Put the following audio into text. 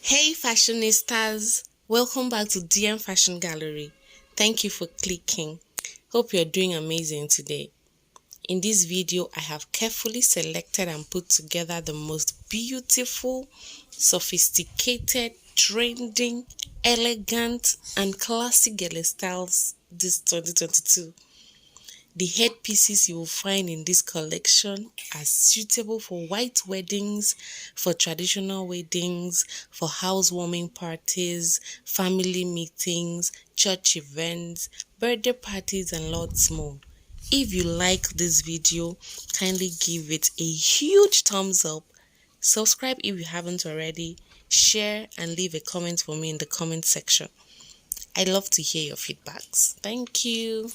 Hey fashionistas, welcome back to DM Fashion Gallery. Thank you for clicking. Hope you're doing amazing today. In this video, I have carefully selected and put together the most beautiful, sophisticated, trending, elegant, and classic Gele styles this 2022. The headpieces you will find in this collection are suitable for white weddings, for traditional weddings, for housewarming parties, family meetings, church events, birthday parties, and lots more. If you like this video, kindly give it a huge thumbs up, subscribe if you haven't already, share and leave a comment for me in the comment section. I love to hear your feedbacks. Thank you.